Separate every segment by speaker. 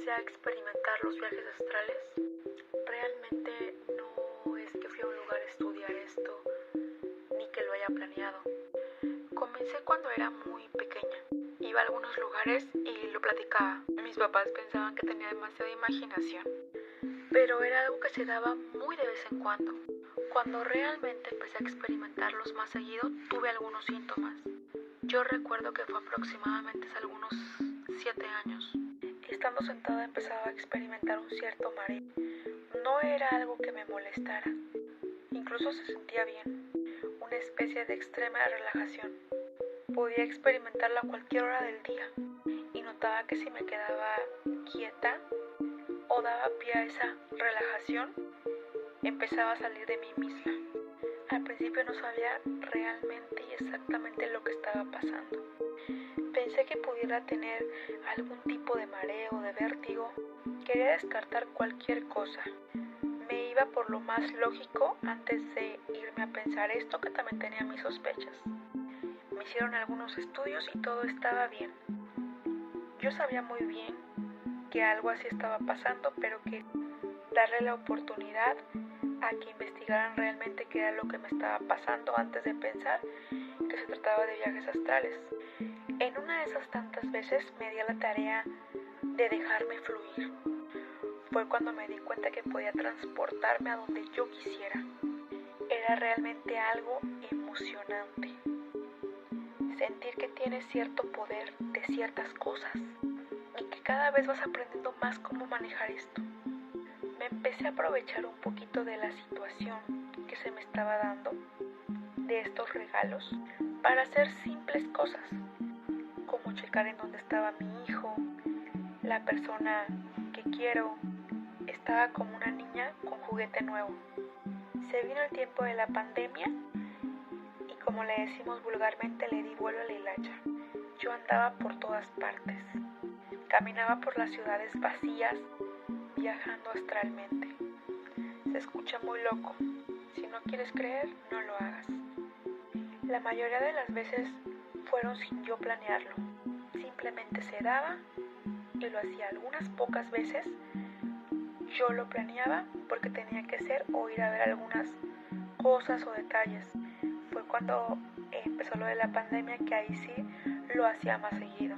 Speaker 1: empecé a experimentar los viajes astrales, realmente no es que fui a un lugar a estudiar esto, ni que lo haya planeado. Comencé cuando era muy pequeña. Iba a algunos lugares y lo platicaba. Mis papás pensaban que tenía demasiada imaginación, pero era algo que se daba muy de vez en cuando. Cuando realmente empecé a experimentarlos más seguido, tuve algunos síntomas. Yo recuerdo que fue aproximadamente hace algunos 7 años. Estando sentada empezaba a experimentar un cierto mareo. No era algo que me molestara, incluso se sentía bien, una especie de extrema relajación. Podía experimentarlo a cualquier hora del día y notaba que si me quedaba quieta o daba pie a esa relajación, empezaba a salir de mí misma. Al principio no sabía realmente y exactamente lo que estaba pasando. Pensé que pudiera tener algún tipo de mareo o de vértigo. Quería descartar cualquier cosa. Me iba por lo más lógico antes de irme a pensar esto, que también tenía mis sospechas. Me hicieron algunos estudios y todo estaba bien. Yo sabía muy bien que algo así estaba pasando, pero que darle la oportunidad a que investigaran realmente qué era lo que me estaba pasando antes de pensar que se trataba de viajes astrales. En una de esas tantas veces me di a la tarea de dejarme fluir. Fue cuando me di cuenta que podía transportarme a donde yo quisiera. Era realmente algo emocionante. Sentir que tienes cierto poder de ciertas cosas y que cada vez vas aprendiendo más cómo manejar esto. Me empecé a aprovechar un poquito de la situación que se me estaba dando, de estos regalos, para hacer simples cosas, como checar en dónde estaba mi hijo, la persona que quiero. Estaba como una niña con juguete nuevo. Se vino el tiempo de la pandemia y, como le decimos vulgarmente, le di vuelo a la hilacha. Yo andaba por todas partes. Caminaba por las ciudades vacías, viajando astralmente. Se escucha muy loco. Si no quieres creer, no lo hagas. La mayoría de las veces fueron sin yo planearlo. Simplemente se daba y lo hacía. Algunas pocas veces yo lo planeaba porque tenía que ser o ir a ver algunas cosas o detalles. Fue cuando empezó lo de la pandemia que ahí sí lo hacía más seguido.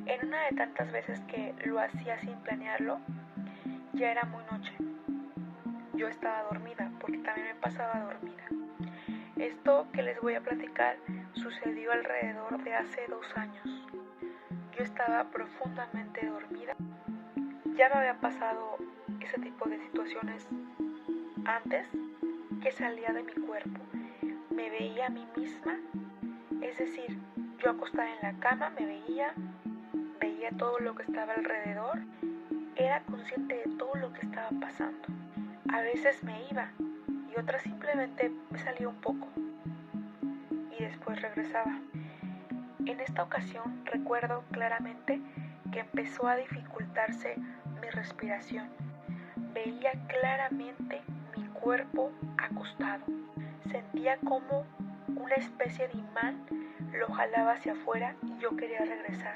Speaker 1: En una de tantas veces que lo hacía sin planearlo, ya era muy noche. Yo estaba dormida porque también me pasaba dormida. Esto que les voy a platicar sucedió alrededor de hace 2 años. Yo estaba profundamente dormida. Ya me había pasado ese tipo de situaciones antes, que salía de mi cuerpo. Me veía a mí misma, es decir, yo acostada en la cama me veía todo lo que estaba alrededor, era consciente de todo lo que estaba pasando. A veces me iba y otras simplemente me salía un poco y después regresaba. En esta ocasión recuerdo claramente que empezó a dificultarse mi respiración. Veía claramente mi cuerpo acostado. Sentía como una especie de imán lo jalaba hacia afuera y yo quería regresar.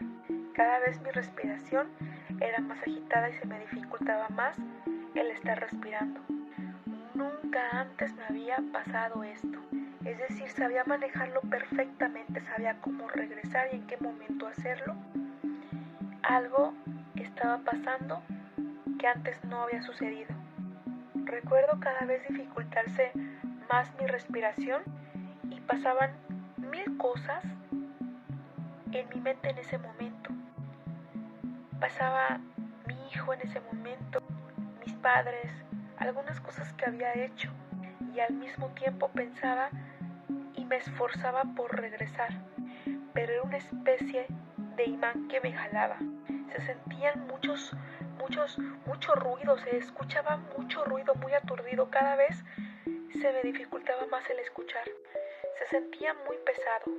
Speaker 1: Cada vez mi respiración era más agitada y se me dificultaba más el estar respirando. Nunca antes me había pasado esto. Es decir, sabía manejarlo perfectamente, sabía cómo regresar y en qué momento hacerlo. Algo estaba pasando que antes no había sucedido. Recuerdo cada vez dificultarse más mi respiración y pasaban 1000 cosas en mi mente en ese momento. Pasaba mi hijo en ese momento, mis padres, algunas cosas que había hecho, y al mismo tiempo pensaba y me esforzaba por regresar, pero era una especie de imán que me jalaba. Se sentían mucho ruido, se escuchaba mucho ruido, muy aturdido. Cada vez se me dificultaba más el escuchar. Se sentía muy pesado.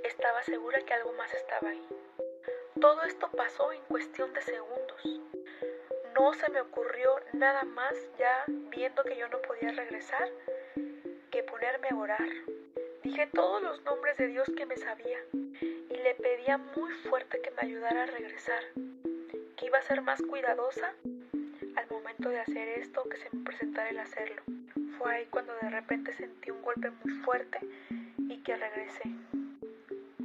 Speaker 1: Estaba segura que algo más estaba ahí. Todo esto pasó en cuestión de segundos. No se me ocurrió nada más, ya viendo que yo no podía regresar, que ponerme a orar. Dije todos los nombres de Dios que me sabía y le pedía muy fuerte que me ayudara a regresar, que iba iba a ser más cuidadosa al momento de hacer esto que se me presentara el hacerlo. Fue ahí cuando de repente sentí un golpe muy fuerte y que regresé.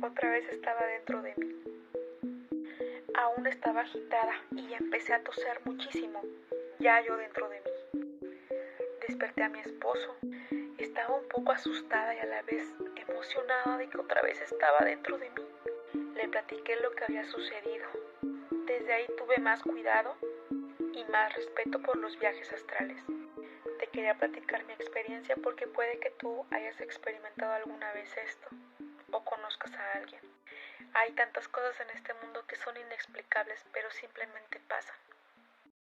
Speaker 1: Otra vez estaba dentro de mí. Aún estaba agitada y empecé a toser muchísimo, ya yo dentro de mí. Desperté a mi esposo. Estaba un poco asustada y a la vez emocionada de que otra vez estaba dentro de mí. Le platiqué lo que había sucedido. Desde ahí tuve más cuidado y más respeto por los viajes astrales. Te quería platicar mi experiencia porque puede que tú hayas experimentado alguna vez esto o conozcas a alguien. Hay tantas cosas en este mundo que son inexplicables, pero simplemente pasan.